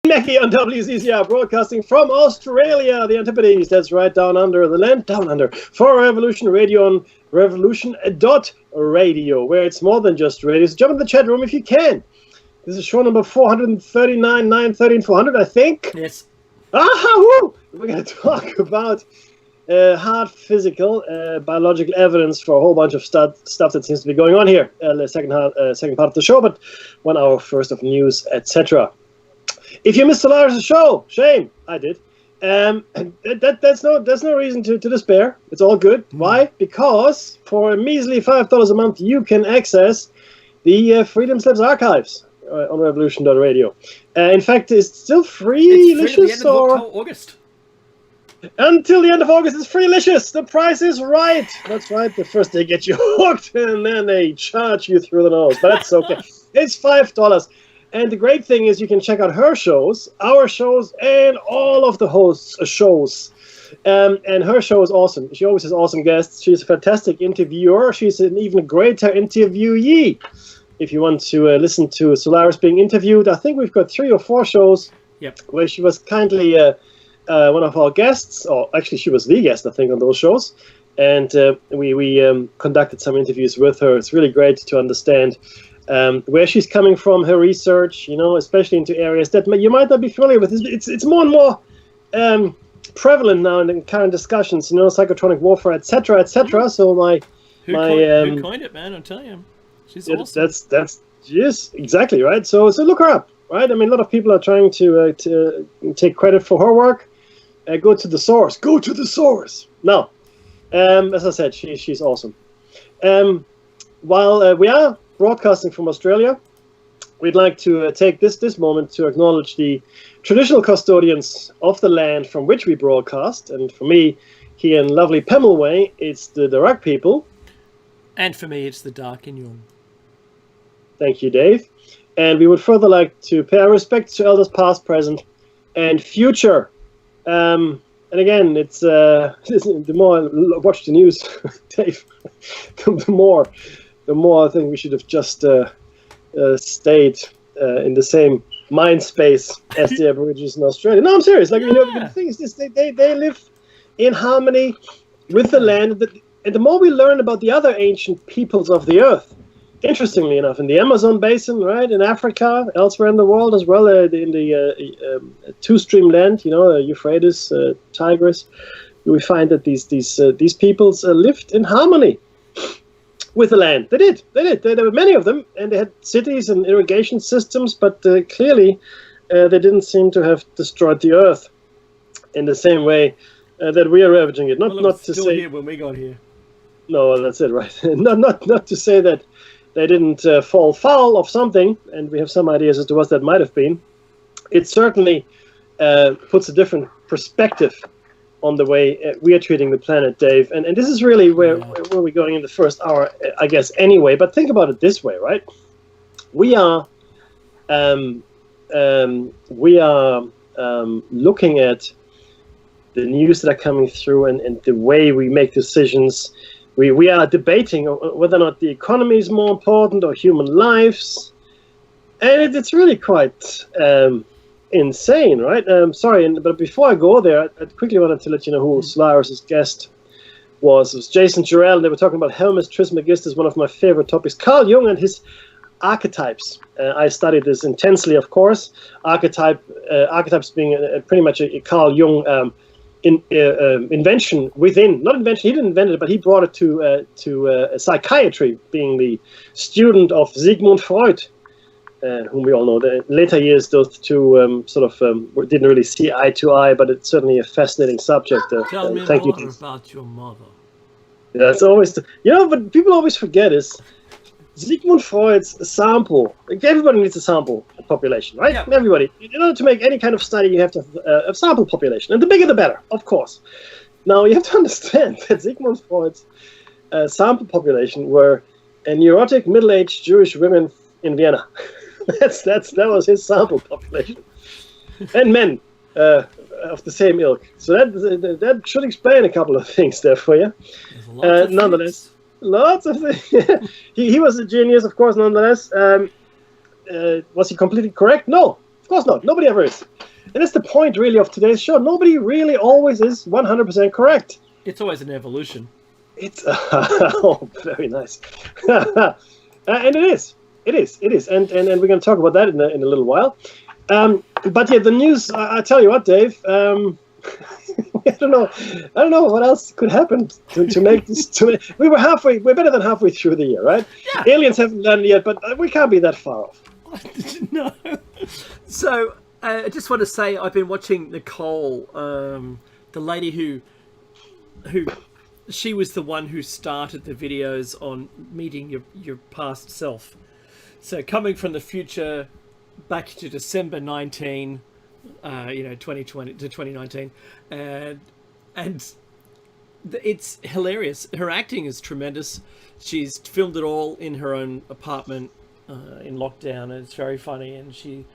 Mackie on WCCR, broadcasting from Australia, the Antipodes. That's right, down under the land, down under, for Revolution Radio on revolution.radio, where it's more than just radio. So jump in the chat room if you can. This is show number 439, 913, 400, I think. Yes. Woo! We're going to talk about hard physical, biological evidence for a whole bunch of stuff that seems to be going on here. The second part of the show, but 1 hour first of news, etc. If you missed Solaris' show, shame. I did. That's no reason to despair. It's all good. Why? Because for a measly $5 a month, you can access the Freedom Slips archives on revolution.radio. In fact, it's still free-licious, or August. Until the end of August, it's free-licious. The price is right. That's right. The first they get you hooked, and then they charge you through the nose. But that's okay. It's $5. And the great thing is you can check out her shows, our shows, and all of the hosts' shows. And her show is awesome. She always has awesome guests. She's a fantastic interviewer. She's an even greater interviewee. If you want to listen to Solaris being interviewed, I think we've got 3 or 4 shows where she was kindly one of our guests, or actually she was the guest, I think, on those shows. And we conducted some interviews with her. It's really great to understand where she's coming from, her research, especially into areas that you might not be familiar with. It's more and more prevalent now in the current discussions, psychotronic warfare, etc., etc. So who coined it, man? I'm telling you, she's awesome. That's yes, exactly right. So look her up, right? I mean, a lot of people are trying to take credit for her work. Go to the source. Go to the source. No, as I said, she's awesome. While we are broadcasting from Australia, we'd like to take this moment to acknowledge the traditional custodians of the land from which we broadcast. And for me, here in lovely Pemulwuy, it's the Darug people. And for me, it's the Darkinjung. Thank you, Dave. And we would further like to pay our respects to elders past, present, and future. And again, it's the more I watch the news, Dave, the more I think we should have just stayed in the same mind space as the Aborigines in Australia. No, I'm serious. The thing is this: they live in harmony with the land. And the more we learn about the other ancient peoples of the earth, interestingly enough, in the Amazon basin, right, in Africa, elsewhere in the world as well, in the two-stream land, Euphrates, Tigris, we find that these peoples lived in harmony with the land. They did. There were many of them, and they had cities and irrigation systems, but clearly they didn't seem to have destroyed the earth in the same way that we are ravaging it. Not to say here when we got here. No, that's it, right? not to say that they didn't fall foul of something, and we have some ideas as to what that might have been. It certainly puts a different perspective on the way we are treating the planet, Dave. And this is really where we're going in the first hour, I guess, anyway. But think about it this way, right? We are looking at the news that are coming through and the way we make decisions. We are debating whether or not the economy is more important or human lives. And it's really quite insane, right? But before I go there, I quickly wanted to let you know who Solaris' guest was. It was Jason Jarrell, and they were talking about Helmus Trismegistus, one of my favorite topics. Carl Jung and his archetypes. I studied this intensely, of course. Archetypes being pretty much a Carl Jung invention within, not invention, he didn't invent it, but he brought it to psychiatry, being the student of Sigmund Freud, whom we all know. In later years, those two didn't really see eye to eye, but it's certainly a fascinating subject. Tell me more about your mother. Yeah, it's always, but people always forget is Sigmund Freud's sample. Like everybody needs a sample population, right? Yeah. Everybody. In order to make any kind of study, you have to have a sample population, and the bigger the better, of course. Now you have to understand that Sigmund Freud's sample population were neurotic middle-aged Jewish women in Vienna. That was his sample population, and men of the same ilk. So that should explain a couple of things there for you. Nonetheless. Lots of things. he was a genius, of course, nonetheless. Was he completely correct? No. course not. Nobody ever is. And that's the point, really, of today's show. Nobody really always is 100% correct. It's always an evolution. It's oh, very nice. And it is. It is. And we're going to talk about that in a little while. But yeah, the news. I tell you what, Dave. I don't know what else could happen to make this. We're better than halfway through the year, right? Yeah. Aliens haven't landed yet, but we can't be that far off. No. So I just want to say I've been watching Nicole, the lady who she was the one who started the videos on meeting your past self. So coming from the future back to December 19, 2020 to 2019, and it's hilarious. Her acting is tremendous. She's filmed it all in her own apartment in lockdown, and it's very funny. And she,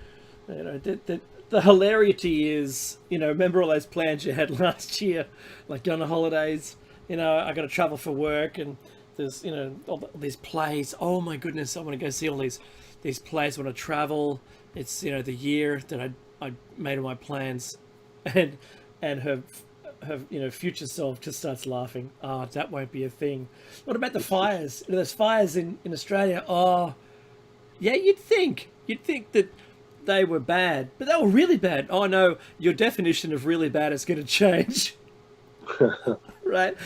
the hilarity is, remember all those plans you had last year, like going on holidays. I got to travel for work, and there's all these plays. Oh my goodness, I want to go see all these plays. I want to travel. It's the year that I made all my plans, and her future self just starts laughing. Oh, that won't be a thing. What about the fires? There's fires in Australia. Oh, yeah, you'd think that they were bad, but they were really bad. Oh no, your definition of really bad is going to change. Right?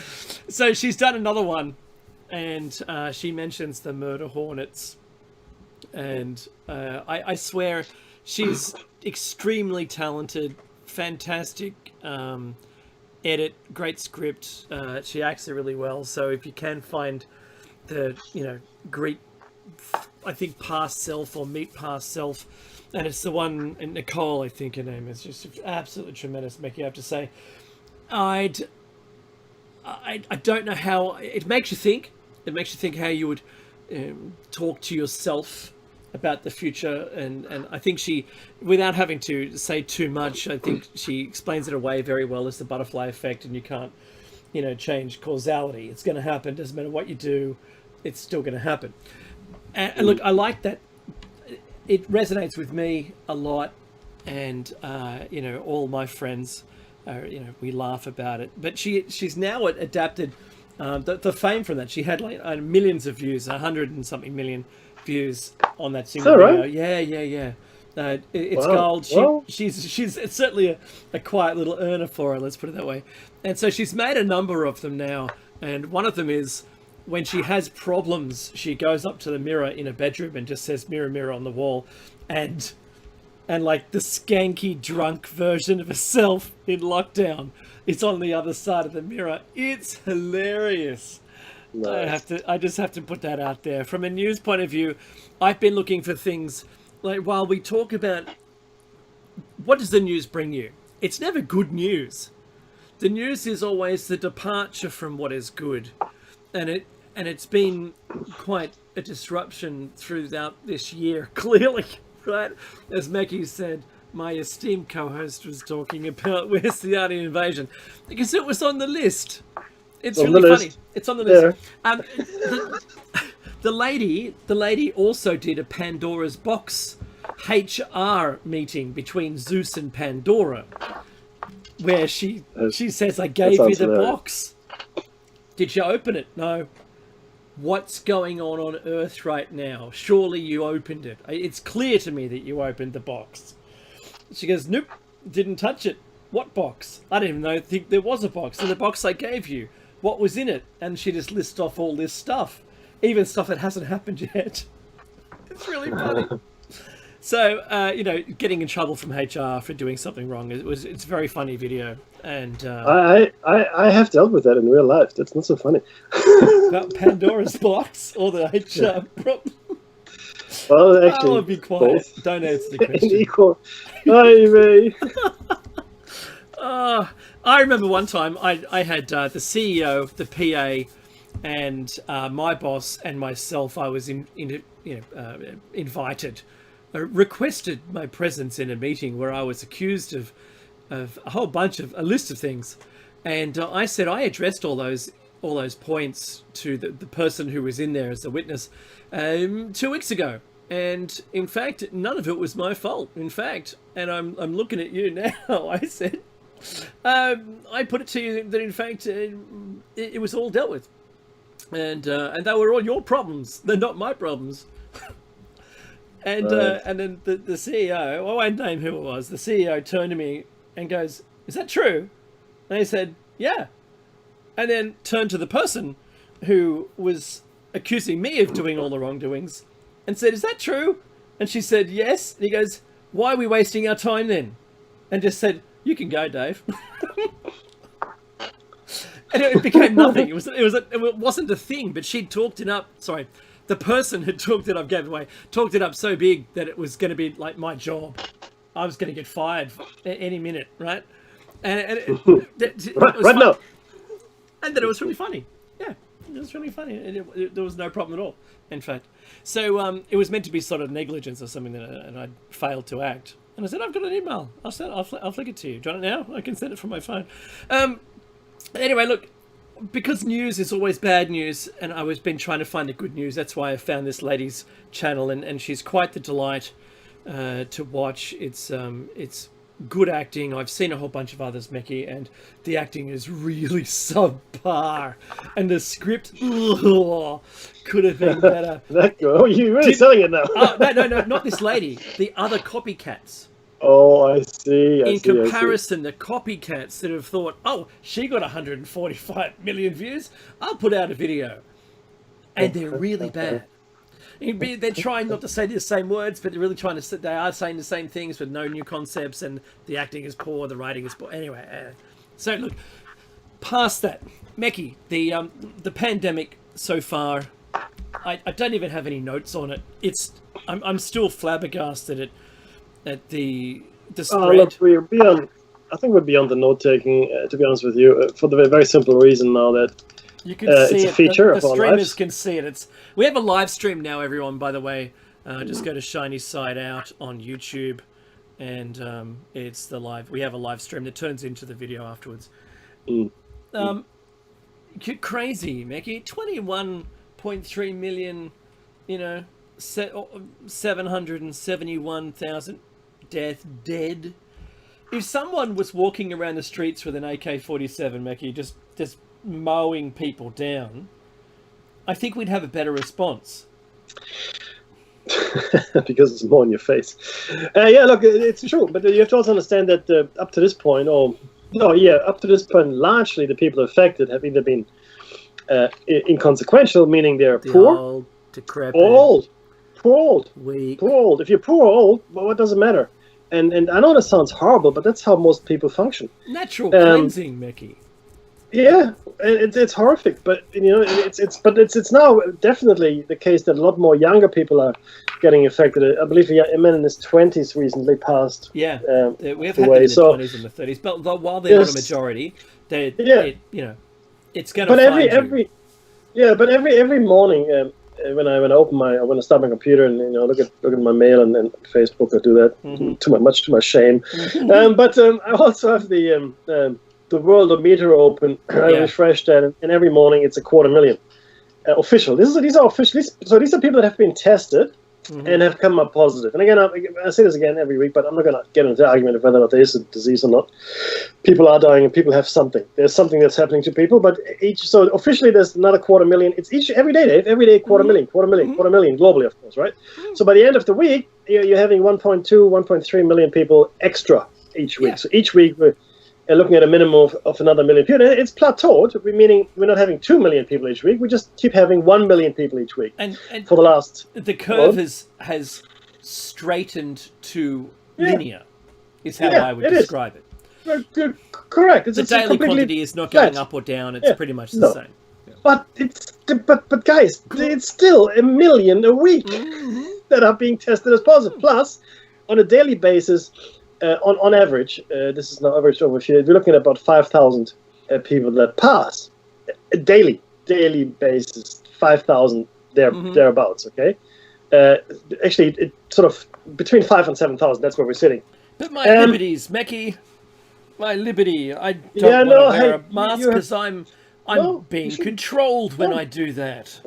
So she's done another one, and she mentions the murder hornets, and I swear she's extremely talented, fantastic edit, great script. She acts it really well. So if you can find the great, I think, past self or meet past self, and it's the one in Nicole, I think her name is, just absolutely tremendous. Mickey, I have to say, I don't know how it makes you think. It makes you think how you would talk to yourself about the future, and I think she, without having to say too much, I think she explains it away very well as the butterfly effect, and you can't change causality. It's going to happen. Doesn't matter what you do, it's still going to happen. And look, I like that. It resonates with me a lot, and all my friends, we laugh about it. But she's now adapted the fame from that. She had like millions of views, 100 and something million views on that single video. Right? Yeah. It's gold. She's it's certainly a quiet little earner for her. Let's put it that way. And so she's made a number of them now, and one of them is, when she has problems, she goes up to the mirror in a bedroom and just says, "Mirror, mirror on the wall," and like the skanky drunk version of herself in lockdown is on the other side of the mirror. It's hilarious. Nice. I just have to put that out there. From a news point of view, I've been looking for things like, while we talk about what does the news bring you, it's never good news. The news is always the departure from what is good, and it's been quite a disruption throughout this year, clearly, right? As Mackie said, my esteemed co-host was talking about where's the alien invasion, because it was on the list. It's really funny. It's on the list. Yeah. The lady also did a Pandora's Box HR meeting between Zeus and Pandora, where she says, "I gave you the box. Did you open it? No. What's going on Earth right now? Surely you opened it. It's clear to me that you opened the box." She goes, "Nope, didn't touch it. What box? I didn't even think there was a box. In the box I gave you. What was in it?" And she just lists off all this stuff, even stuff that hasn't happened yet. It's really funny. So, getting in trouble from HR for doing something wrong. It's a very funny video, and I have dealt with that in real life. That's not so funny. About Pandora's box or the HR problem. Well, actually, I'll be quiet. Both. Don't answer the question. Equal. Ivy. I remember one time I had the CEO, the PA, and my boss and myself. I was invited, requested my presence in a meeting where I was accused of a list of things, and I said I addressed all those points to the person who was in there as a witness 2 weeks ago. And in fact, none of it was my fault. In fact, and I'm looking at you now. I said, I put it to you that in fact it was all dealt with, and they were all your problems. They're not my problems. And then the CEO, I won't name who it was. The CEO turned to me and goes, "Is that true?" And I said, "Yeah." And then turned to the person who was accusing me of doing all the wrongdoings and said, "Is that true?" And she said, "Yes." And he goes, "Why are we wasting our time then?" And just said, "You can go, Dave." And it became nothing. It wasn't a thing, but she'd talked it up. Sorry, the person had talked it up, talked it up so big that it was going to be like my job. I was going to get fired any minute, right? And it was right now. And then it was really funny. Yeah, it was really funny. And there was no problem at all, in fact. So it was meant to be sort of negligence or something, and I failed to act. And I said, "I've got an email. I'll flick it to you. Do you want it now? I can send it from my phone." Anyway, look, because news is always bad news, and I was been trying to find the good news. That's why I found this lady's channel, and she's quite the delight to watch. It's good acting. I've seen a whole bunch of others, Mickey, and the acting is really subpar, and the script could have been better. You're really selling it now. No, not this lady. The other copycats. Oh, I see. In comparison, the copycats that have thought, "Oh, she got 145 million views. I'll put out a video," and they're really bad. They're trying not to say the same words, but they're really trying to. They are saying the same things with no new concepts, and the acting is poor, the writing is poor. Anyway, so look, past that, Meki, the pandemic so far, I don't even have any notes on it. I'm still flabbergasted at the spread. Look, I think we're beyond the note taking. To be honest with you, for the very simple reason now that. You can see it's a feature the of our streamers lives. can see it. We have a live stream now, everyone. By the way, just go to Shiny Side Out on YouTube, and it's the live. We have a live stream that turns into the video afterwards. Crazy, Mickey. 21.3 million. 771,000 dead. If someone was walking around the streets with an AK-47, Mickey, just mowing people down, I think we'd have a better response. Because it's more in your face. Yeah, look, it's true, but you have to also understand that up to this point, largely the people affected have either been inconsequential, meaning they're poor, old, decrepit, poor old, weak. poor old. If you're poor or old, well, what does it matter? And I know that sounds horrible, but that's how most people function. Natural cleansing, Mickey. Yeah, it's horrific, but it's now definitely the case that a lot more younger people are getting affected. I believe a man in his 20s recently passed. Yeah, we have had them in the 20s and the 30s, but while they're not a majority, it's going to. But every morning when I start my computer and look at my mail and Facebook, I do that much to my shame. But I also have the Worldometer open. I refresh that, and every morning it's 250,000 official. These are official. So these are people that have been tested and have come up positive. And again, I say this again every week, but I'm not going to get into the argument of whether or not there is a disease or not. People are dying, and people have something. There's something that's happening to people. But so officially, there's another 250,000. It's every day, Dave. Every day, 250,000 globally, of course, right? So by the end of the week, you're having 1.2, 1.3 million people extra each week. Yeah. So each week we're looking at a minimum of another million people. It's plateaued, meaning we're not having 2 million people each week. We just keep having 1 million people each week. And for the last... The curve has straightened to linear, is how I would describe it. Correct. The daily quantity is not going up or down. It's pretty much the same. Yeah. But guys, it's still 1 million a week that are being tested as positive. Plus, on a daily basis... on average, this is now average over here, we're looking at about 5,000 people that pass daily basis, 5,000 thereabouts. Okay, actually, it sort of between 5,000 and 7,000. That's where we're sitting. But my liberties, Meki, my liberty. I don't want to wear a mask because I'm being controlled when I do that.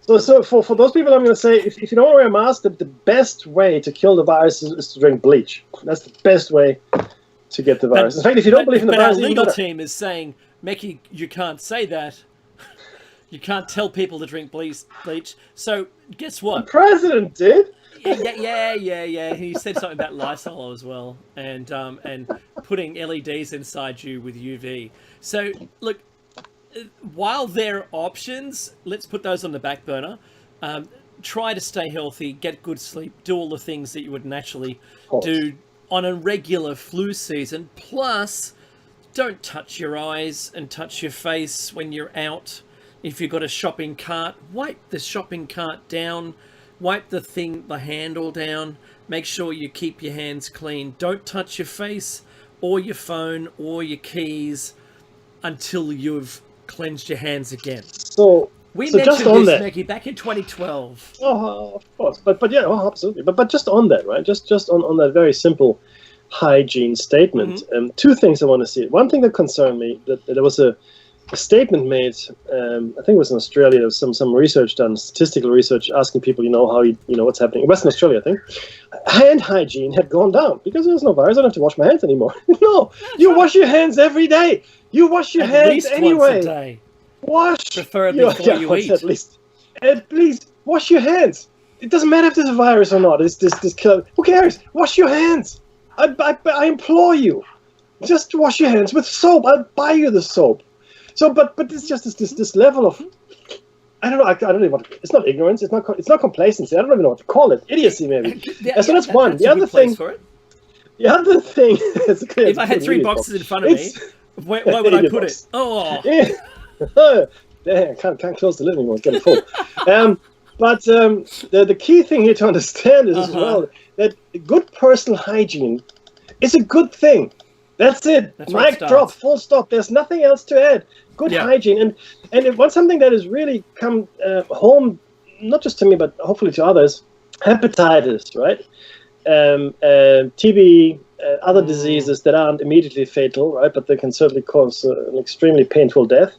So for those people, I'm going to say, if you don't wear a mask, the best way to kill the virus is to drink bleach. That's the best way to get the virus. In fact, if you don't believe in the virus, our legal team is saying, Meki, you can't say that. You can't tell people to drink bleach. So guess what? The president did. Yeah. He said something about Lysol as well, and putting LEDs inside you with UV. So look, while there are options, let's put those on the back burner. Try to stay healthy, get good sleep, do all the things that you would naturally do on a regular flu season. Plus, don't touch your eyes and touch your face when you're out. If you've got a shopping cart, wipe the shopping cart down. Wipe the handle down. Make sure you keep your hands clean. Don't touch your face or your phone or your keys until you've cleansed your hands again. We mentioned this, Maggie, back in 2012. Oh, of course. But yeah, absolutely. But just on that, right? Just on that very simple hygiene statement. Two things I want to see. One thing that concerned me, that there was a statement made, I think it was in Australia, there was some research done, statistical research, asking people, how what's happening. In Western Australia, I think. Hand hygiene had gone down because there's no virus. I don't have to wash my hands anymore. No, you wash your hands every day. You wash your hands anyway. Once a day. Preferably before you eat. At least wash your hands. It doesn't matter if there's a virus or not. It's this killer. Who cares? Wash your hands. I implore you. Just wash your hands with soap. I'll buy you the soap. So, but it's just this level of, I don't know. I don't know what. It's not ignorance. It's not complacency. I don't even know what to call it. Idiocy, maybe. So that's one. The other thing. The other thing. If I had three boxes in front of me, where would I put it? Oh. Yeah. Damn, can't close the living room. It's getting full. But the key thing here to understand is as well that good personal hygiene is a good thing. That's it. Mic drop. Full stop. There's nothing else to add. Good hygiene, and it was something that has really come home, not just to me, but hopefully to others. Hepatitis, right? TB, other diseases that aren't immediately fatal, right? But they can certainly cause an extremely painful death.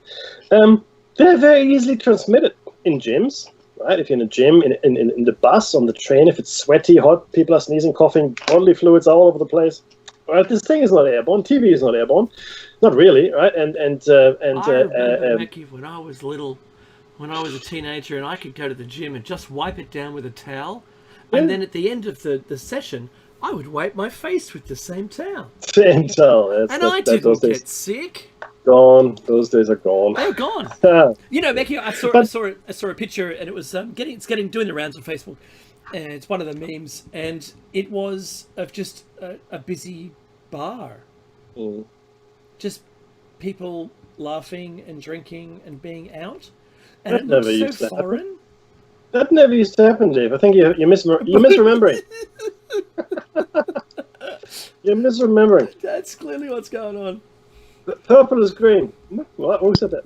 They're very easily transmitted in gyms, right? If you're in a gym, in the bus, on the train, if it's sweaty, hot, people are sneezing, coughing, bodily fluids are all over the place. Right, this thing is not airborne. TB is not airborne, not really, right? I remember, Mickey, when I was little, when I was a teenager, and I could go to the gym and just wipe it down with a towel, and then at the end of the session, I would wipe my face with the same towel. Same towel. I didn't get sick. Gone. Those days are gone. They're gone. Mickey, I saw a picture, and it was doing the rounds on Facebook. And it's one of the memes, and it was of just a busy bar. Just people laughing and drinking and being out. And it looks so foreign. That never used to happen, Dave. I think you're misremembering. You're misremembering. That's clearly what's going on. The purple is green. What? Who said that?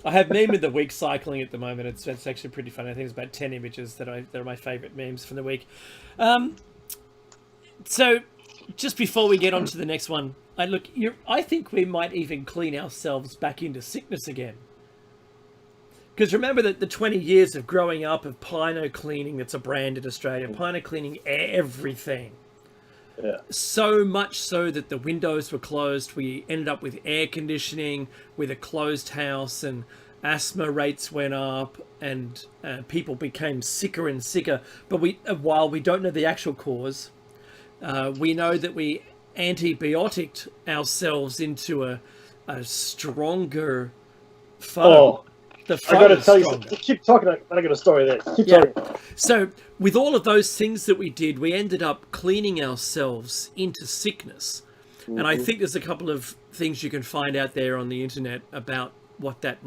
I have meme of the week cycling at the moment. It's actually pretty funny. I think it's about 10 images that are my favourite memes from the week. So, just before we get on to the next one, I think we might even clean ourselves back into sickness again. Because remember that the 20 years of growing up of Pino Cleaning, that's a brand in Australia, Pino Cleaning everything. Yeah. So much so that the windows were closed. We ended up with air conditioning, with a closed house, and asthma rates went up, and people became sicker and sicker. But while we don't know the actual cause, we know that we antibioticed ourselves into a stronger foe. I got to tell you, keep talking. I got a story there. Keep talking. So, with all of those things that we did, we ended up cleaning ourselves into sickness. And I think there's a couple of things you can find out there on the internet about what that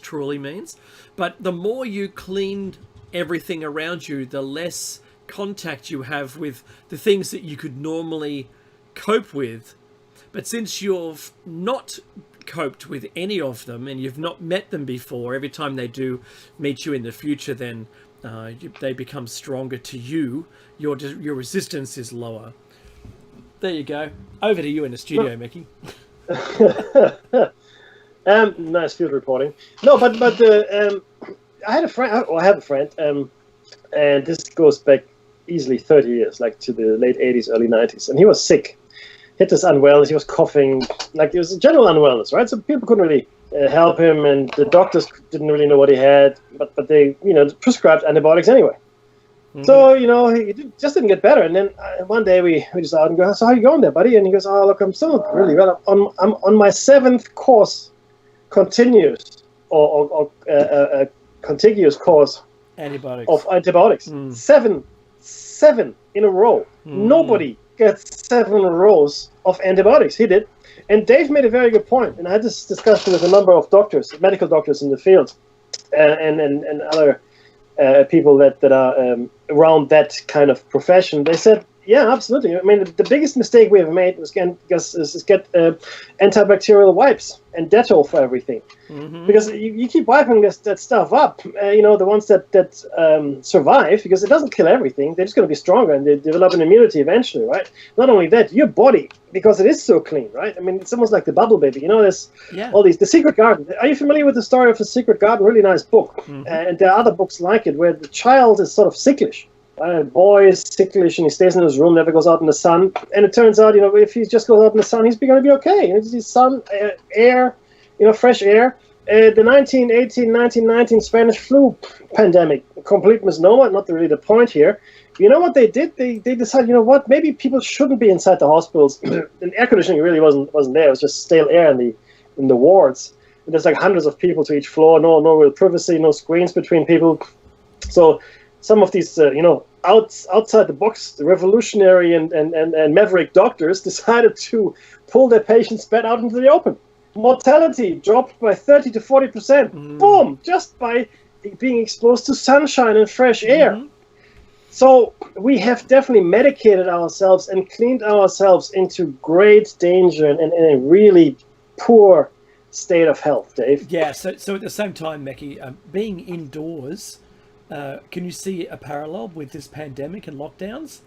truly means. But the more you cleaned everything around you, the less contact you have with the things that you could normally cope with. But since you've not coped with any of them and you've not met them before, every time they do meet you in the future, then they become stronger to you. Your resistance is lower. There you go. Over to you in the studio, Mickey. Nice field reporting. No, but I had a friend. Well, I have a friend, and this goes back easily 30 years, like to the late 80s, early 90s, and he was sick. He had this unwellness. He was coughing, like it was a general unwellness, right? So people couldn't really help him, and the doctors didn't really know what he had, but they prescribed antibiotics anyway. So, he just didn't get better. And then one day we just out and go, so how you going there, buddy? And he goes, oh, look, I'm still really well. I'm on my 7th course, continuous or contiguous course of antibiotics. 7 in a row. Nobody gets 7 rows of antibiotics. He did. And Dave made a very good point. And I had this discussion with a number of doctors, medical doctors in the field, and other people that are around that kind of profession. They said, yeah, absolutely. I mean, the biggest mistake we ever made was get antibacterial wipes and Dettol for everything, because you keep wiping that stuff up. The ones that survive, because it doesn't kill everything. They're just going to be stronger and they develop an immunity eventually, right? Not only that, your body, because it is so clean, right? I mean, it's almost like the bubble baby. There's all these. The Secret Garden. Are you familiar with the story of The Secret Garden? Really nice book. And there are other books like it where the child is sort of sicklish. Boy is sicklish and he stays in his room, never goes out in the sun. And it turns out, if he just goes out in the sun, he's going to be okay. He's sun, air, fresh air. The 1919 Spanish flu pandemic, complete misnomer, not really the point here. You know what they did? They decided, maybe people shouldn't be inside the hospitals. And air conditioning really wasn't there. It was just stale air in the wards. And there's like hundreds of people to each floor, no real privacy, no screens between people. So some of these, outside the box, the revolutionary and maverick doctors decided to pull their patients' bed out into the open. Mortality dropped by 30 to 40%. Boom! Just by being exposed to sunshine and fresh air. So we have definitely medicated ourselves and cleaned ourselves into great danger and in a really poor state of health, Dave. Yeah. So at the same time, Mackie, being indoors. Can you see a parallel with this pandemic and lockdowns?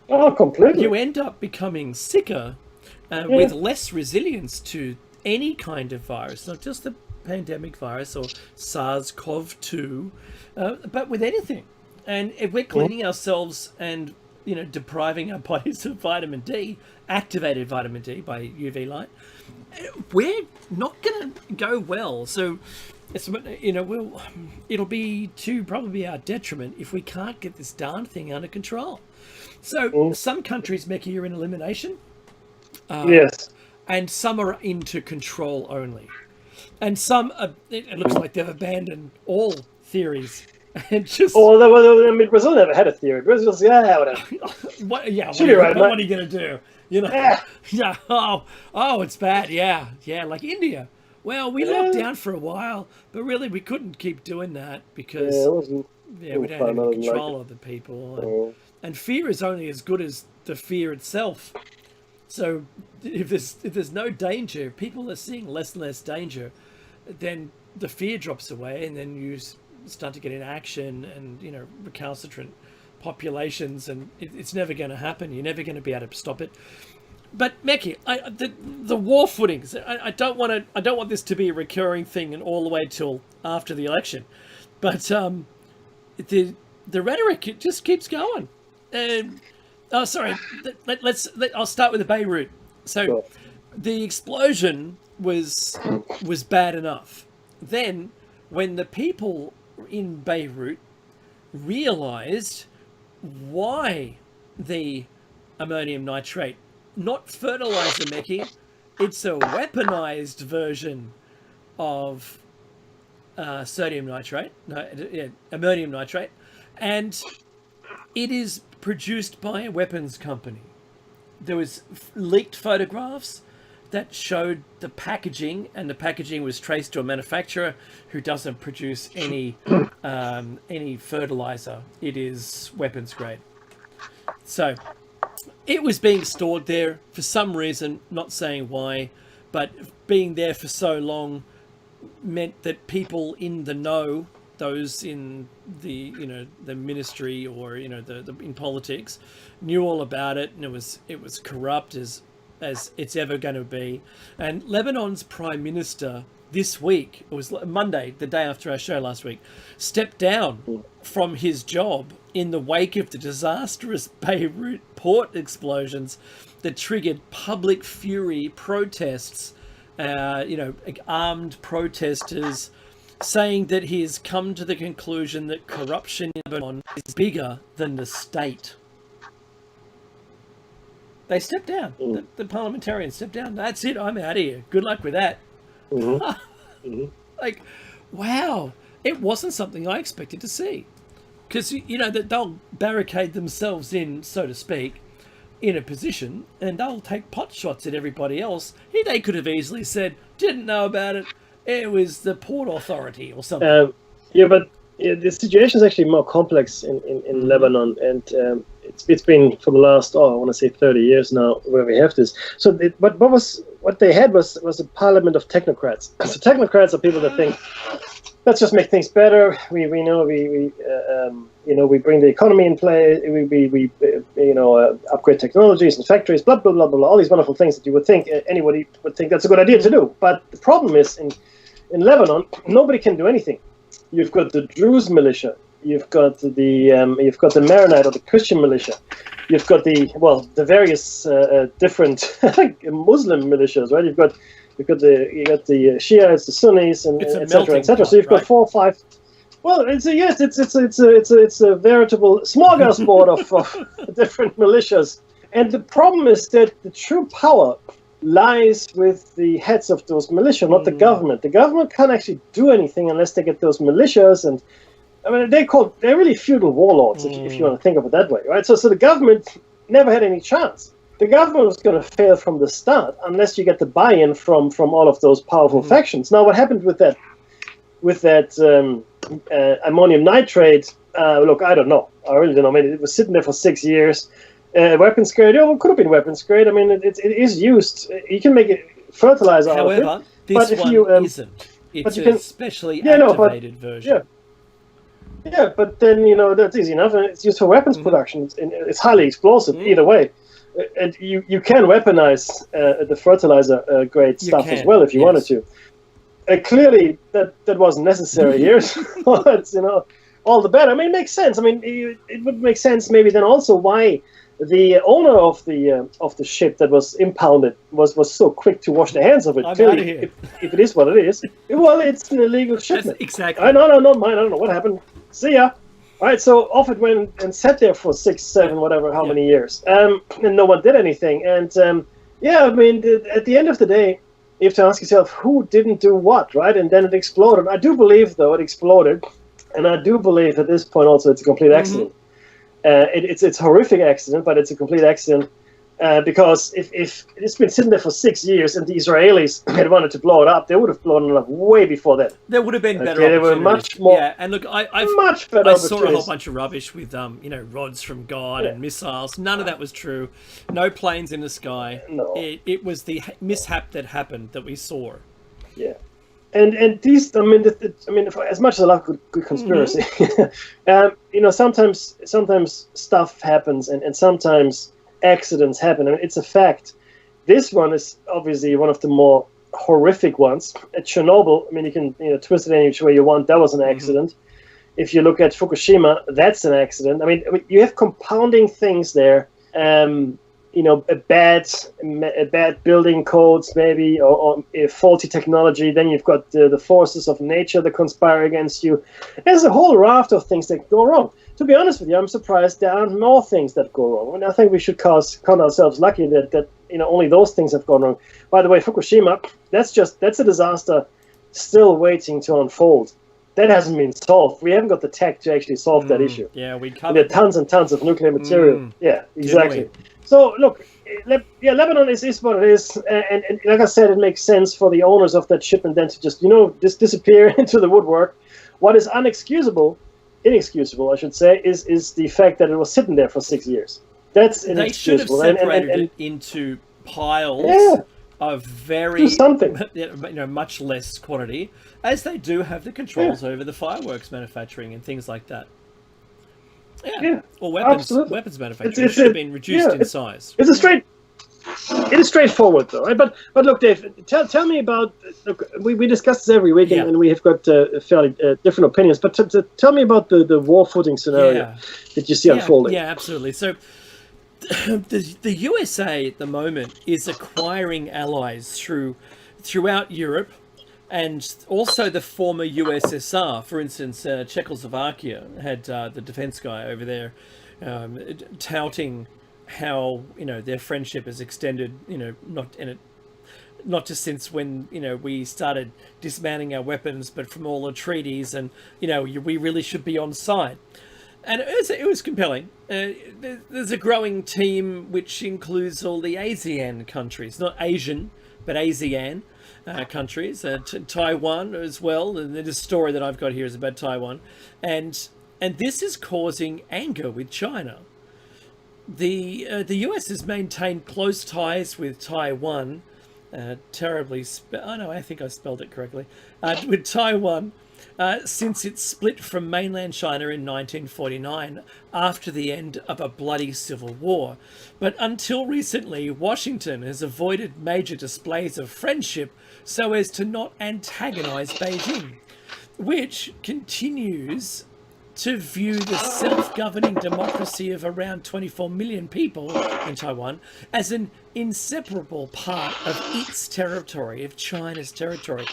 Oh, completely. You end up becoming sicker with less resilience to any kind of virus, not just the pandemic virus or SARS-CoV-2, but with anything. And if we're cleaning ourselves and depriving our bodies of vitamin D, activated vitamin D by UV light, we're not going to go well. So it'll be to probably our detriment if we can't get this darn thing under control. So some countries, Mackie, are in elimination. Yes. And some are into control only. And some, it looks like they've abandoned all theories. And just... Brazil never had a theory. Brazil's, whatever. What are you going to do? Yeah. Oh, it's bad. Yeah. Like India. Well, we locked down for a while, but really we couldn't keep doing that because we don't have control of the people. And fear is only as good as the fear itself. So if there's no danger, people are seeing less and less danger, then the fear drops away, and then you start to get inaction and recalcitrant populations, and it's never going to happen. You're never going to be able to stop it. But Mackie, the war footings. I don't want this to be a recurring thing and all the way till after the election. But the rhetoric, it just keeps going. I'll start with the Beirut. So the explosion was bad enough. Then when the people in Beirut realized why the ammonium nitrate, not fertilizer, Mackie, it's a weaponized version of ammonium nitrate, and it is produced by a weapons company. There was leaked photographs that showed the packaging, and the packaging was traced to a manufacturer who doesn't produce any fertilizer. It is weapons grade. So it was being stored there for some reason, not saying why, but being there for so long meant that people in the know, those in the the ministry or in politics, knew all about it, and it was corrupt as as it's ever going to be. And Lebanon's prime minister this week, it was Monday, the day after our show last week, stepped down from his job in the wake of the disastrous Beirut port explosions that triggered public fury, protests, armed protesters, saying that he has come to the conclusion that corruption in Lebanon is bigger than the state. They stepped down. The parliamentarians stepped down. That's it. I'm out of here. Good luck with that. Like, wow. It wasn't something I expected to see. Because, that they'll barricade themselves in, so to speak, in a position, and they'll take pot shots at everybody else. They could have easily said, didn't know about it. It was the Port Authority or something. But the situation is actually more complex in Lebanon, and it's been for the last, I want to say 30 years now, where we have this. So what they had was a parliament of technocrats. So technocrats are people that think, let's just make things better. We bring the economy in play. We upgrade technologies and factories, blah blah blah blah. All these wonderful things that you would think anybody would think that's a good idea to do. But the problem is in Lebanon, nobody can do anything. You've got the Druze militia. You've got the Maronite or the Christian militia. You've got the various different Muslim militias, right? You've got the Shiites, the Sunnis, and etc. So you've got 4 or 5. Well, it's a veritable smorgasbord of different militias, and the problem is that the true power lies with the heads of those militia, not the government. The government can't actually do anything unless they get those militias, and I mean they're really feudal warlords if you want to think of it that way, right? So the government never had any chance. The government was going to fail from the start unless you get the buy-in from all of those powerful factions. Now, what happened with that ammonium nitrate? Look, I don't know. I really don't know. I mean, it was sitting there for 6 years. Weapons grade, it could have been weapons grade. I mean, it is used. You can make it fertilizer out of it. However, this one isn't. It's a specially activated version. Yeah, but then, that's easy enough. And it's used for weapons production. It's highly explosive either way. And you can weaponize the fertilizer grade stuff as well if you wanted to. Clearly, that wasn't necessary here. So it's, all the better. I mean, it makes sense. I mean, it would make sense maybe then also why the owner of the ship that was impounded was so quick to wash their hands of it. I'm Clearly, out of here. If it is what it is, well, it's an illegal shipment. That's exactly. No, not mine. I don't know what happened. See ya. All right, so off it went and sat there for 6, 7, whatever, how many years, and no one did anything. And I mean, at the end of the day, you have to ask yourself who didn't do what, right? And then it exploded. I do believe, though, it exploded, and I do believe at this point also it's a complete accident. It's a horrific accident, but it's a complete accident because if it's been sitting there for 6 years and the Israelis had wanted to blow it up, they would have blown it up way before that. There would have been better There opportunities. were much more. Yeah, and look, I saw a whole bunch of rubbish with rods from God and missiles. None of that was true. No planes in the sky. No. It was the mishap that happened that we saw. Yeah. And these, I mean, as much as I love good conspiracy, sometimes stuff happens, and sometimes accidents happen. I mean, it's a fact. This one is obviously one of the more horrific ones. At Chernobyl, I mean, you can twist it any which way you want. That was an accident. If you look at Fukushima, that's an accident. I mean, you have compounding things there. A bad building codes maybe, or faulty technology. Then you've got the forces of nature that conspire against you. There's a whole raft of things that go wrong. To be honest with you, I'm surprised there aren't more things that go wrong. And I think we should count ourselves lucky that only those things have gone wrong. By the way, Fukushima, that's a disaster still waiting to unfold. That hasn't been solved. We haven't got the tech to actually solve that issue. Yeah, we covered. There are tons and tons of nuclear material. Yeah, exactly. So look, Lebanon is what it is, and like I said, it makes sense for the owners of that ship and then to just disappear into the woodwork. What is inexcusable, I should say, is the fact that it was sitting there for 6 years. That's inexcusable. They should have separated it into piles of very much less quantity, as they do have the controls over the fireworks manufacturing and things like that. Or weapons manufacturing. It should have been reduced in size. It's a straight it is straightforward, though, right? But look, Dave, tell me about. Look, we discuss this every week, and we have got fairly different opinions. But tell me about the war footing scenario that you see unfolding. Yeah, absolutely. So the USA at the moment is acquiring allies throughout Europe, and also the former USSR. For instance, Czechoslovakia had the defense guy over there touting how their friendship has extended, not just since when we started dismounting our weapons, but from all the treaties, and we really should be on side. And it was compelling. There's a growing team which includes all the ASEAN countries, not Asian, but ASEAN countries, Taiwan as well. And the story that I've got here is about Taiwan, and this is causing anger with China. The US has maintained close ties with Taiwan, I think I spelled it correctly, with Taiwan since it split from mainland China in 1949 after the end of a bloody civil war. But until recently, Washington has avoided major displays of friendship so as to not antagonize Beijing, which continues to view the self-governing democracy of around 24 million people in Taiwan as an inseparable part of its territory, of China's territory.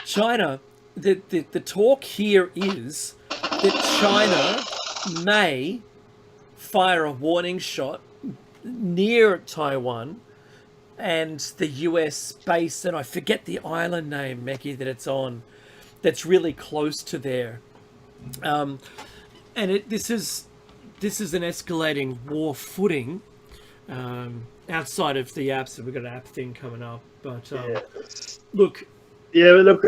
China, the talk here is that China may fire a warning shot near Taiwan and the US base, and I forget the island name, Mekki, that it's on, that's really close to there. And this is an escalating war footing outside of the apps. We've got an app thing coming up, but look. Yeah, look.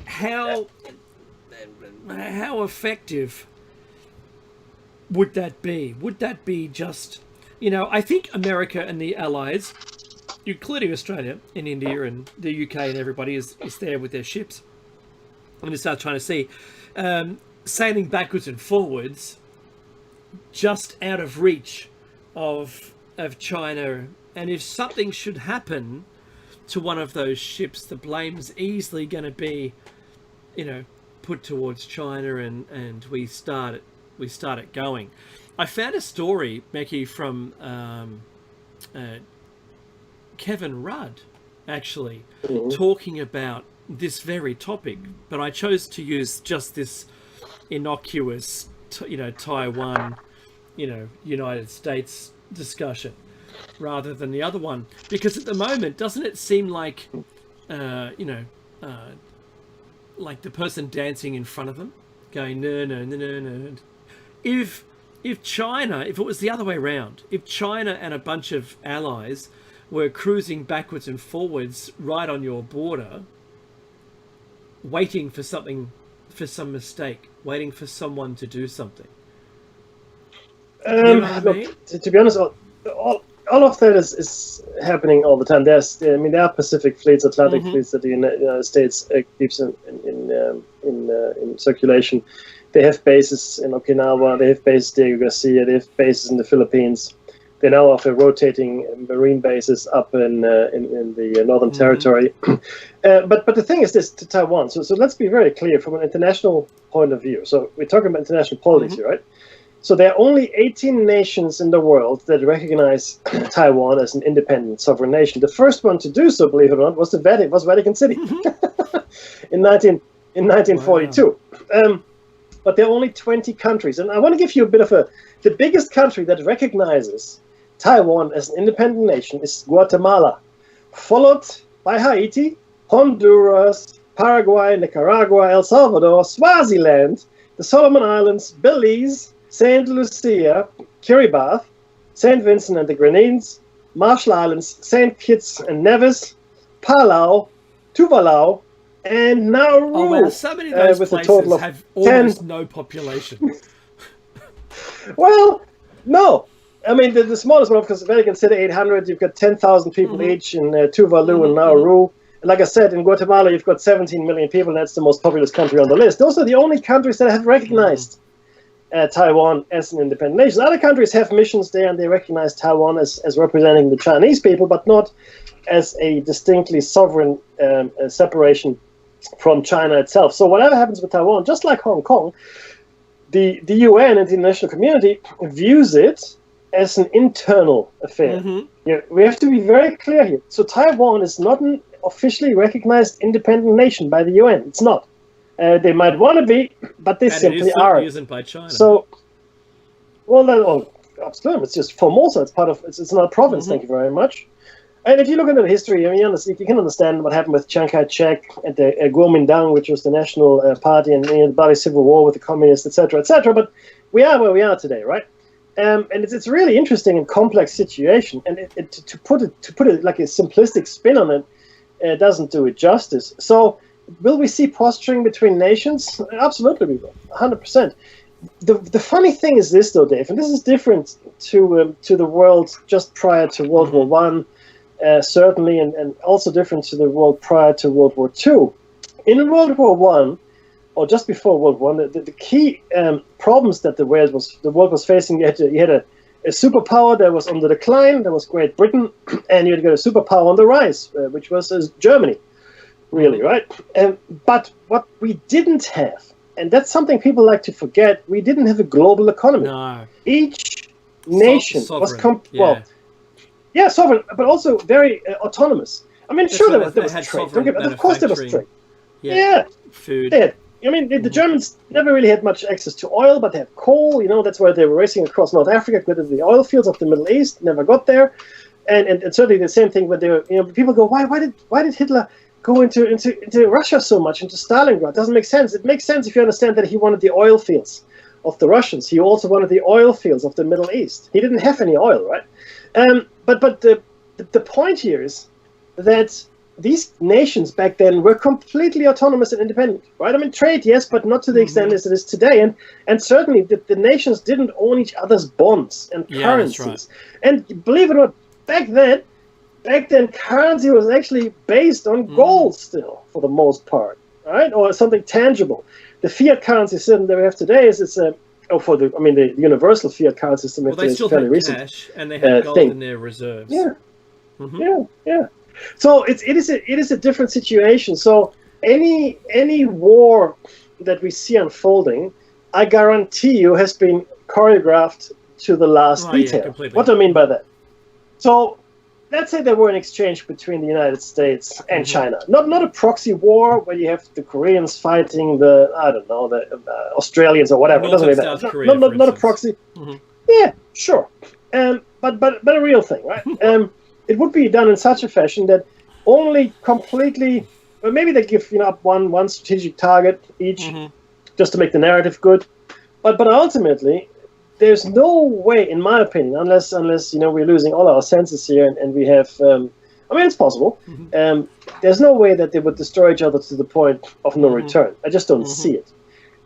How effective would that be? Would that be just? I think America and the allies, including Australia and India and the UK and everybody, is there with their ships. I'm going to start trying to see. Sailing backwards and forwards, just out of reach of China, and if something should happen to one of those ships, the blame's easily going to be, put towards China, and we start it going. I found a story, Mekki, from Kevin Rudd, actually, talking about this very topic, but I chose to use just this innocuous, Taiwan, United States discussion rather than the other one, because at the moment, doesn't it seem like, like the person dancing in front of them, going no. If China, if it was the other way around, if China and a bunch of allies were cruising backwards and forwards right on your border, waiting for something, for some mistake, waiting for someone to do something. Look, to be honest, all of that is happening all the time. There are Pacific fleets, Atlantic fleets that the United States keeps in circulation. They have bases in Okinawa. They have bases in Diego Garcia. They have bases in the Philippines. They now offer rotating marine bases up in the Northern Territory. But the thing is this to Taiwan. So let's be very clear from an international point of view. So we're talking about international politics here, right? So there are only 18 nations in the world that recognize Taiwan as an independent sovereign nation. The first one to do so, believe it or not, was Vatican City in 1942. Wow. But there are only 20 countries, and I want to give you a bit of the biggest country that recognizes Taiwan as an independent nation is Guatemala, followed by Haiti, Honduras, Paraguay, Nicaragua, El Salvador, Swaziland, the Solomon Islands, Belize, St. Lucia, Kiribati, St. Vincent and the Grenadines, Marshall Islands, St. Kitts and Nevis, Palau, Tuvalu, and Nauru. Oh, well, so many of those with places a total of have almost no population. Well, no. I mean, the smallest one, because Vatican City, 800, you've got 10,000 people each in Tuvalu and Nauru. And like I said, in Guatemala, you've got 17 million people, and that's the most populous country on the list. Those are the only countries that have recognized Taiwan as an independent nation. Other countries have missions there, and they recognize Taiwan as representing the Chinese people, but not as a distinctly sovereign separation from China itself. So whatever happens with Taiwan, just like Hong Kong, the UN and the international community views it as an internal affair. We have to be very clear here. So Taiwan is not an officially recognized independent nation by the UN. It's not. They might want to be, but they simply aren't. Isn't by China. So, absolutely. It's just Formosa. It's part of. It's not a province. Thank you very much. And if you look into the history, I mean, you can understand what happened with Chiang Kai-shek and the Kuomintang, which was the national party, and the bloody civil war with the communists, etc., etc. But we are where we are today, right? And it's a really interesting and complex situation. And to put it like a simplistic spin on it doesn't do it justice. So, will we see posturing between nations? Absolutely, we will, 100%. The funny thing is this, though, Dave, and this is different to the world just prior to World War One. Certainly, and also different to the world prior to World War II. In World War One, or just before World War One, the key problems that the world was facing, you had a superpower that was on the decline, that was Great Britain, and you had got a superpower on the rise, which was Germany, really, right? But what we didn't have, and that's something people like to forget, we didn't have a global economy. No. Each nation was sovereign, but also very autonomous. I mean, sure, there was trade. Of course, there was trade. Yeah. Food. They had, I mean, the Germans never really had much access to oil, but they had coal. That's why they were racing across North Africa, get to the oil fields of the Middle East. Never got there, and certainly the same thing when they were. People go, why did Hitler go into Russia so much, into Stalingrad? It doesn't make sense. It makes sense if you understand that he wanted the oil fields of the Russians. He also wanted the oil fields of the Middle East. He didn't have any oil, right? But the point here is that these nations back then were completely autonomous and independent, right? I mean, trade, yes, but not to the extent as it is today. And certainly the nations didn't own each other's bonds and currencies. That's right. And believe it or not, back then currency was actually based on gold still, for the most part, right? Or something tangible. The fiat currency system that we have today is the universal fiat currency system. Well, they still had cash, and they had gold in their reserves. Yeah. Yeah. So it is a different situation. So any war that we see unfolding, I guarantee you, has been choreographed to the last detail. Yeah, what do I mean by that? So let's say there were an exchange between the United States and China. Not a proxy war where you have the Koreans fighting the Australians or whatever. It doesn't make that. Not a proxy. Yeah, sure. But a real thing, right? It would be done in such a fashion that only completely, or maybe they give up one strategic target each, just to make the narrative good. But ultimately, there's no way, in my opinion, unless we're losing all our senses here and we have. It's possible. There's no way that they would destroy each other to the point of no return. I just don't see it,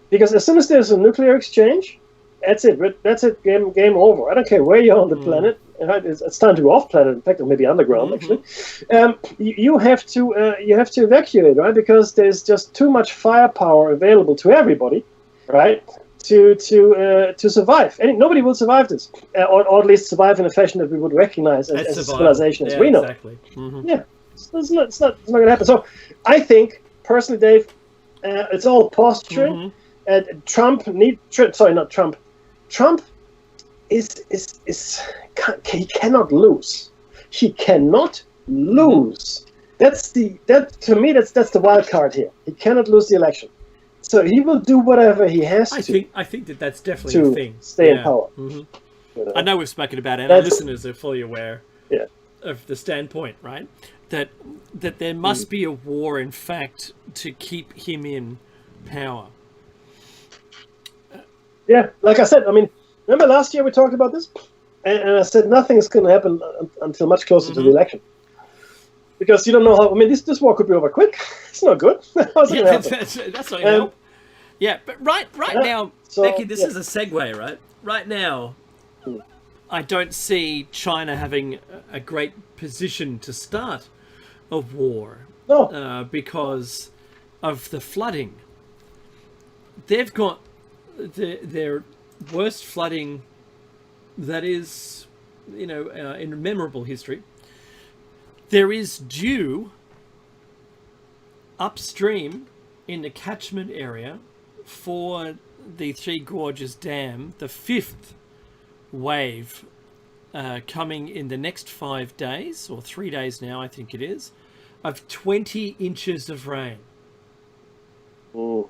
because as soon as there's a nuclear exchange, that's it. That's it. Game over. I don't care where you are on the planet. It's time to go off planet. In fact, or maybe underground. Actually, you have to evacuate, right? Because there's just too much firepower available to everybody, right? To survive. And nobody will survive this, or at least survive in a fashion that we would recognize as a civilization as we know. Exactly. Yeah, it's not going to happen. So, I think personally, Dave, it's all posturing. Trump he cannot lose. He cannot lose. That's the wild card here. He cannot lose the election. So he will do whatever he has to. I think that's definitely a thing. Stay in power. I know we've spoken about it, and our listeners are fully aware of the standpoint, right? That there must be a war, in fact, to keep him in power. Yeah, like I said, remember last year we talked about this? And I said nothing is going to happen until much closer to the election. Because you don't know how... this war could be over quick. It's not good. How's it going to happen? That's not going to help. Yeah, but right now, Becky, this is a segue, right? Right now, I don't see China having a great position to start a war. No. Because of the flooding. They've got their worst flooding that is, in memorable history. There is due upstream in the catchment area for the Three Gorges Dam, the fifth wave coming in the next 5 days, or 3 days now, I think it is, of 20 inches of rain. Mm.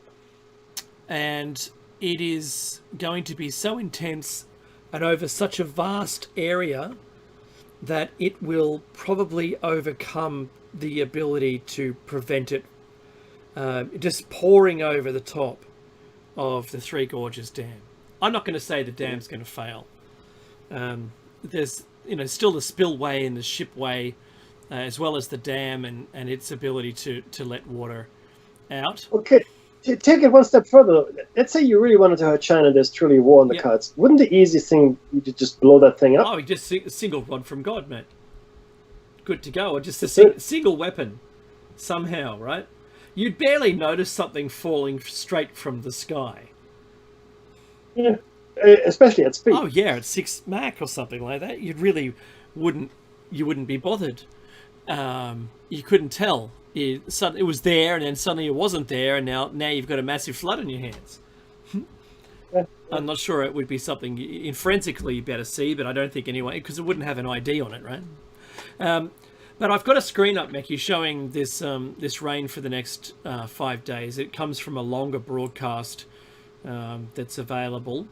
And it is going to be so intense and over such a vast area that it will probably overcome the ability to prevent it just pouring over the top of the Three Gorges Dam. I'm not going to say the dam's going to fail. There's still the spillway and the shipway, as well as the dam and its ability to let water out. Okay, take it one step further. Let's say you really wanted to hurt China. There's truly a war on the cards. Wouldn't the easiest thing be to just blow that thing up? Oh, just a single rod from God, mate. Good to go. Or just a single weapon, somehow, right? You'd barely notice something falling straight from the sky. Yeah, especially at speed. Oh yeah, at 6 Mach or something like that. You really wouldn't be bothered. You couldn't tell. It was there, and then suddenly it wasn't there, and now you've got a massive flood on your hands. I'm not sure it would be something forensically you better see, but I don't think anyway, because it wouldn't have an ID on it, right? But I've got a screen up, Mackie, showing this rain for the next 5 days. It comes from a longer broadcast that's available,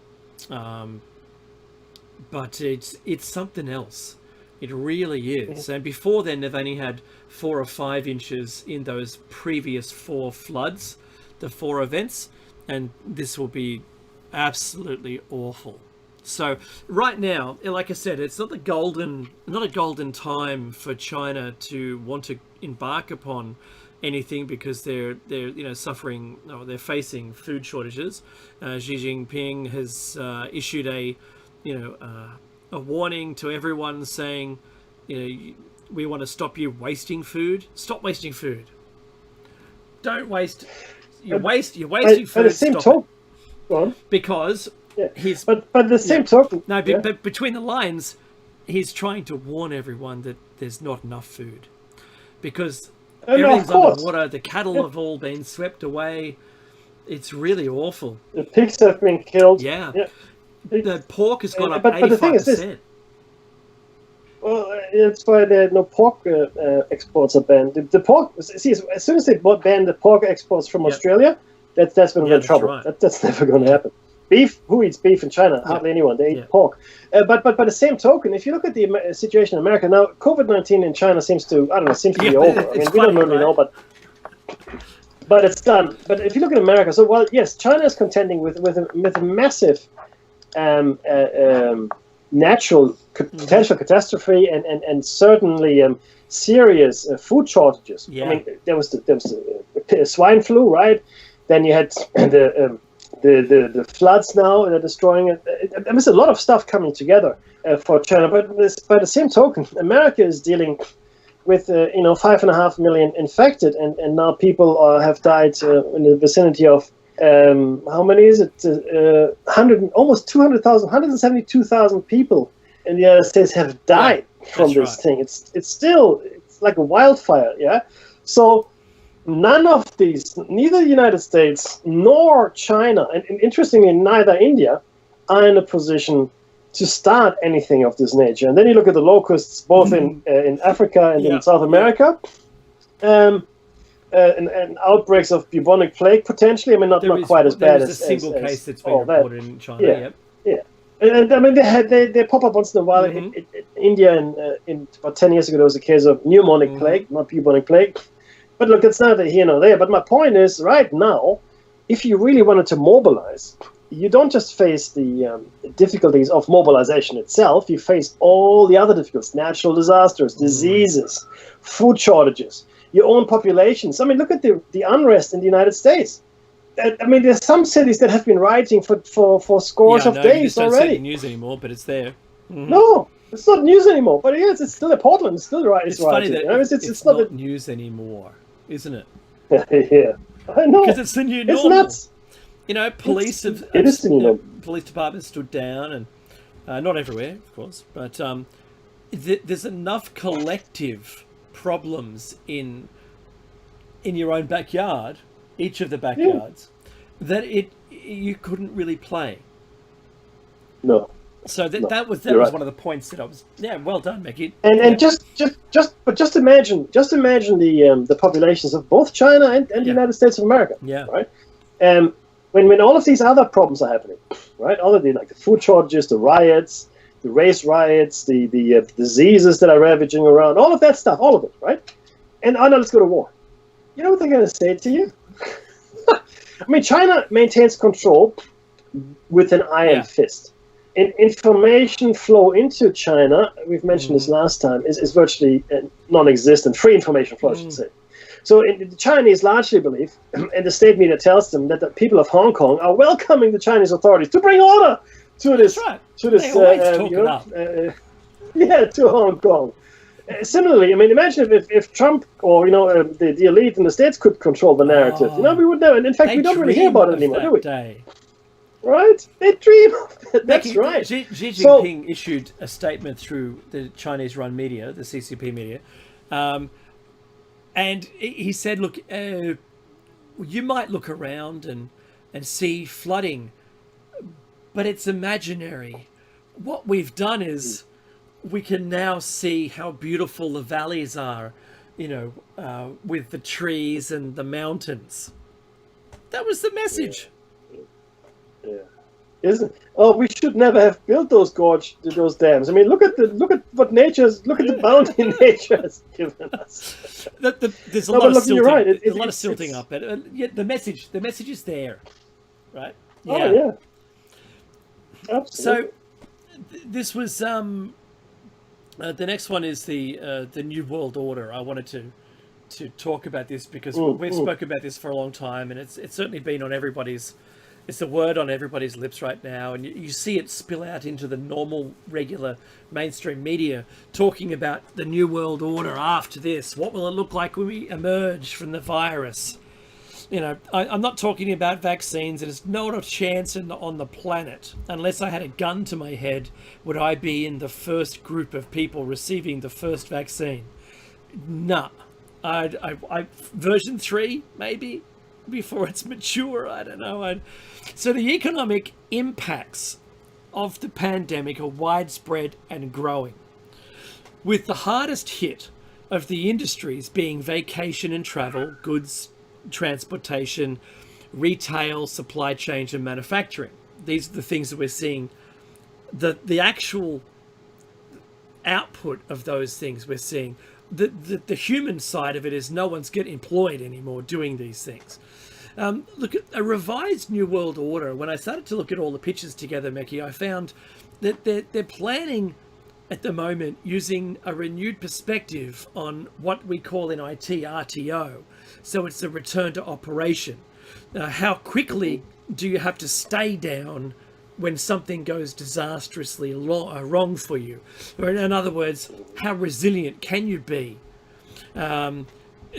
but it's something else. It really is. And before then, they've only had 4 or 5 inches in those previous 4 floods, the 4 events, and this will be absolutely awful. So right now, like I said, it's not a golden time for China to want to embark upon anything, because they're suffering, or they're facing food shortages. Xi Jinping has issued a warning to everyone, saying, we want to stop you wasting food. Stop wasting food. Don't waste. You're wasting food. By the same token, because. Yeah. But the same token. No, but between the lines, he's trying to warn everyone that there's not enough food, because everything's underwater. The cattle have all been swept away. It's really awful. The pigs have been killed. Yeah. The pork has gone up 85%. But the thing is this. Well, it's why there are no pork exports are banned. The pork. See, as soon as they ban the pork exports from Australia, that's when we're in trouble. Right. That's never going to happen. Beef, who eats beef in China? Hardly anyone. They eat pork. But by the same token, if you look at the situation in America now, COVID-19 in China seems to be over. I mean, we don't really know, but it's done. But if you look at America, yes, China is contending with a massive natural potential catastrophe and certainly serious food shortages. Yeah. I mean, there was the swine flu, right? Then you had the floods now that are destroying it. There's a lot of stuff coming together for China, but by the same token, America is dealing with 5.5 million infected, and now people have died in the vicinity of how many is it? 100, 200,000, 172,000 people in the United States have died from this thing. It's like a wildfire, yeah. So none of these, neither the United States nor China, and interestingly, neither India, are in a position to start anything of this nature. And then you look at the locusts, both in Africa and in South America, and outbreaks of bubonic plague potentially. I mean, not quite as bad as a single case that's been reported in China. Yeah. And I mean, they pop up once in a while. In India, in about 10 years ago, there was a case of pneumonic plague, not bubonic plague. But look, it's neither here nor there. But my point is, right now, if you really wanted to mobilize, you don't just face the difficulties of mobilization itself. You face all the other difficulties: natural disasters, diseases, food shortages, your own populations. I mean, look at the unrest in the United States. I mean, there's some cities that have been rioting for scores of days you just don't already. See the news anymore, but it's there. No, it's not news anymore. But yes, it's still in Portland. It's still rioting. It's funny that it's not news anymore, isn't it? Yeah, I know. Because it's the new normal. It's nuts. You know, police have interesting, you know. police departments stood down, and not everywhere, of course, but there's enough collective problems in your own backyard, each of the backyards, that you couldn't really play. No. So that was right. one of the points that I was well done, Mickey. And just imagine the populations of both China and the United States of America. Yeah. Right. When all of these other problems are happening, right? All of the food shortages, the riots, the race riots, the diseases that are ravaging around, all of that stuff, all of it, right? And now let's go to war. You know what they're going to say to you? I mean, China maintains control with an iron fist. Information flow into China, we've mentioned this last time, is virtually non-existent. Free information flow, I should say. So the Chinese largely believe, and the state media tells them, that the people of Hong Kong are welcoming the Chinese authorities to bring order to this, to Hong Kong. Similarly, I mean, imagine if Trump or the elite in the States could control the narrative. We would never. And in fact, we don't really hear about it anymore, do we? Day. Right? They dream of it. That's right. Xi Jinping issued a statement through the Chinese-run media, the CCP media, and he said, "Look, you might look around and see flooding, but it's imaginary. What we've done is we can now see how beautiful the valleys are, with the trees and the mountains." That was the message. Yeah. Isn't? Oh, we should never have built those dams. I mean, look at the bounty nature has given us. There's a lot of silting. You're right. There's a lot of silting up, but the message is there, right? Yeah. Oh yeah. Absolutely. So this was the next one is the New World Order. I wanted to talk about this because we've spoken about this for a long time, and it's certainly been on everybody's. It's the word on everybody's lips right now, and you see it spill out into the normal, regular, mainstream media, talking about the New World Order after this. What will it look like when we emerge from the virus? I'm not talking about vaccines. There's not a chance on the planet, unless I had a gun to my head, would I be in the first group of people receiving the first vaccine. Nah. Version 3, maybe, before it's mature. I don't know. So the economic impacts of the pandemic are widespread and growing, with the hardest hit of the industries being vacation and travel, goods, transportation, retail, supply chain, and manufacturing. These are the things that we're seeing. The actual output of those things we're seeing. The human side of it is no one's getting employed anymore doing these things. Look at a revised New World Order. When I started to look at all the pictures together, Mickey, I found that they're planning at the moment using a renewed perspective on what we call in IT RTO. So it's a return to operation. How quickly do you have to stay down when something goes disastrously wrong for you? Or in other words, how resilient can you be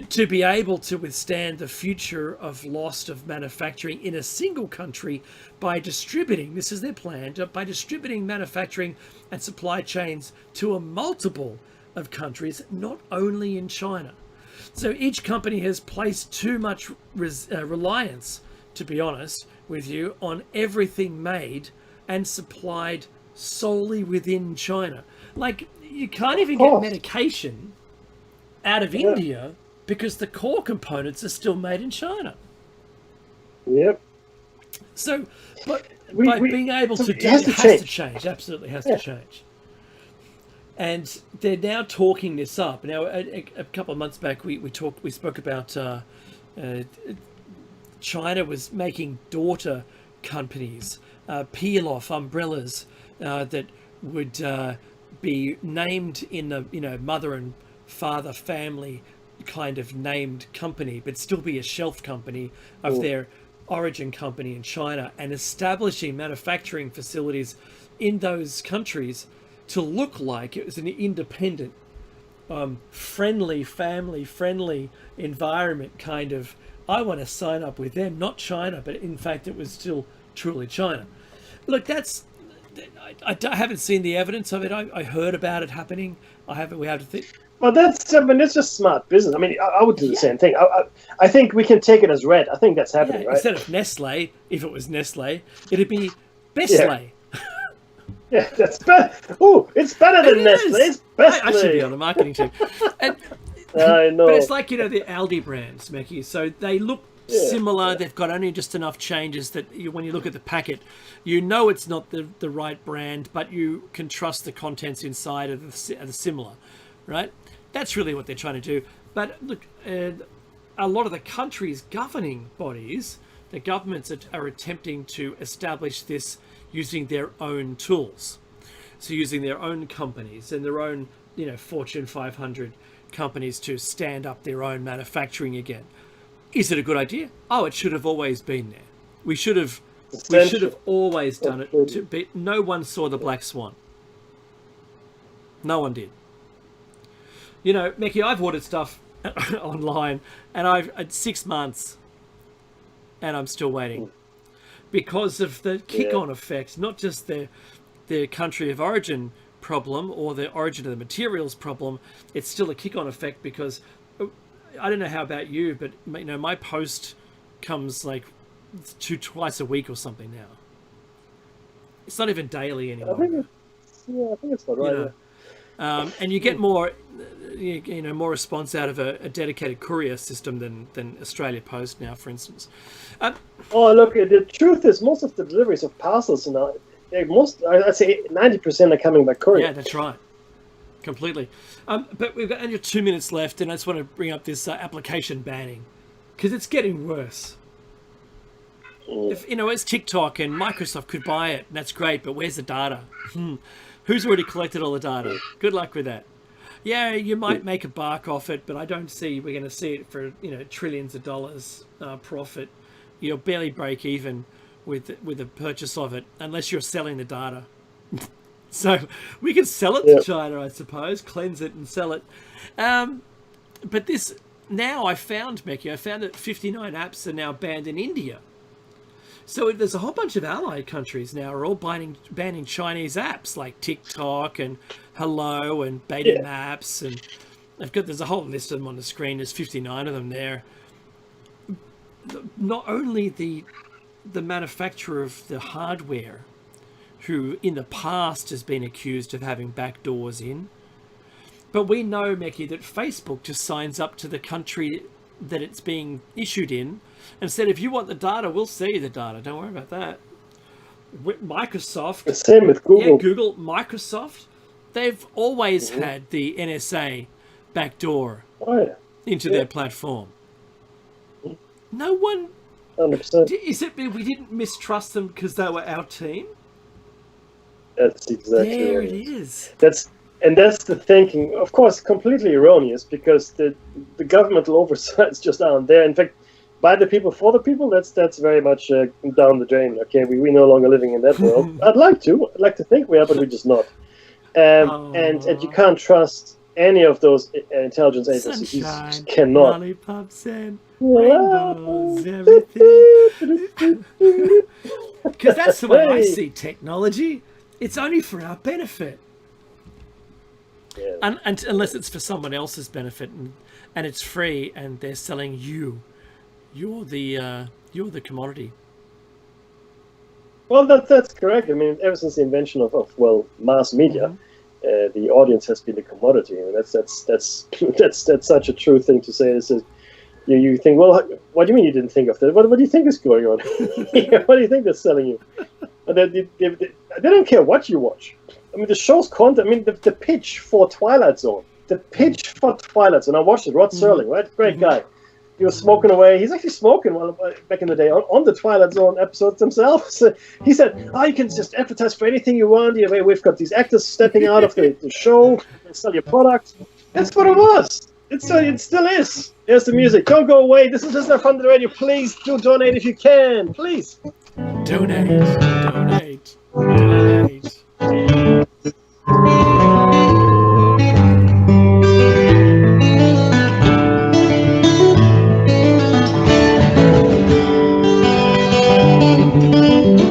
to be able to withstand the future of loss of manufacturing in a single country by distributing, this is their plan, by distributing manufacturing and supply chains to a multiple of countries, not only in China. So each company has placed too much reliance, to be honest with you, on everything made and supplied solely within China. Like, you can't even get medication out of India because the core components are still made in China. Yep. So, but by being able to do it has to change. Absolutely has to change. And they're now talking this up. Now, a couple of months back, we spoke about China was making daughter companies, peel-off umbrellas that would be named in the mother and father family kind of named company, but still be a shelf company of their origin company in China, and establishing manufacturing facilities in those countries to look like it was an independent, friendly, family-friendly environment kind of I want to sign up with them, not China, but in fact it was still truly China. Look, I haven't seen the evidence of it. I heard about it happening. We have to think. Well, it's just smart business. I mean, I would do the same thing. I think we can take it as read. I think that's happening, right? Instead of Nestle, if it was Nestle, it'd be Bestley. Yeah, that's better. Oh, it's better than Nestle. It's Bestley. I should be on the marketing team. I know. But it's like, the Aldi brands, Mickey. So they look similar. They've got only just enough changes that when you look at the packet, it's not the right brand, but you can trust the contents inside of the similar, right? That's really what they're trying to do. But look, a lot of the country's governing bodies, the governments are attempting to establish this using their own tools. So using their own companies and their own, Fortune 500 companies to stand up their own manufacturing again. Is it a good idea? Oh, it should have always been there. We should have always done it. No one saw the black swan. No one did. Mickey, I've ordered stuff online, and I've had 6 months, and I'm still waiting because of the kick-on effect, not just the country of origin problem or the origin of the materials problem. It's still a kick-on effect because I don't know how about you, but my post comes like twice a week or something now. It's not even daily anymore. I think it's not right. And you get more, more response out of a dedicated courier system than Australia Post now, for instance. Look, the truth is most of the deliveries of parcels now, I'd say 90% are coming by courier. Yeah, that's right. Completely. But we've got only 2 minutes left, and I just want to bring up this application banning because it's getting worse. If it's TikTok and Microsoft could buy it, and that's great, but where's the data? Who's already collected all the data? Good luck with that. Yeah, you might make a buck off it, but I don't see we're going to see it for trillions of dollars profit. You'll barely break even with the purchase of it unless you're selling the data. So we can sell it to China, I suppose, cleanse it and sell it. But this now I found that 59 apps are now banned in India. So there's a whole bunch of allied countries now are all banning Chinese apps like TikTok and Hello and Beta Maps, and there's a whole list of them on the screen. There's 59 of them there. Not only the manufacturer of the hardware, who in the past has been accused of having backdoors in, but we know, Mickey, that Facebook just signs up to the country that it's being issued in and said, if you want the data, we'll sell you the data. Don't worry about that. Microsoft. The same with Google. Yeah, Google, Microsoft, they've always had the NSA backdoor into their platform. No one... 100%. Is it we didn't mistrust them because they were our team? That's exactly there right. It is. That's the thinking, of course, completely erroneous, because the governmental oversights just aren't there. In fact, by the people, for the people, that's very much down the drain. Okay, we no longer living in that world. I'd like to think we are, but we're just not. And you can't trust any of those intelligence agencies. You just cannot. Lollipops and rainbows, everything. Because that's the way I see technology. It's only for our benefit. Yeah. And unless it's for someone else's benefit, and it's free, and they're selling you. You're the commodity. Well, that's correct. I mean, ever since the invention of mass media, the audience has been the commodity. I mean, that's such a true thing to say. This is, you think, well, what do you mean you didn't think of that? What do you think is going on? What do you think they're selling you? They don't care what you watch. I mean, the show's content. I mean, the pitch for Twilight Zone. The pitch for Twilight Zone. I watched it. Rod Serling, right? Great guy. He was smoking away. He's actually smoking back in the day on the Twilight Zone episodes themselves. So he said, you can just advertise for anything you want. We've got these actors stepping out of the show and sell your product. That's what it was. It still is. Here's the music. Don't go away. This is Listener from the Radio. Please do donate if you can. Please. Donate.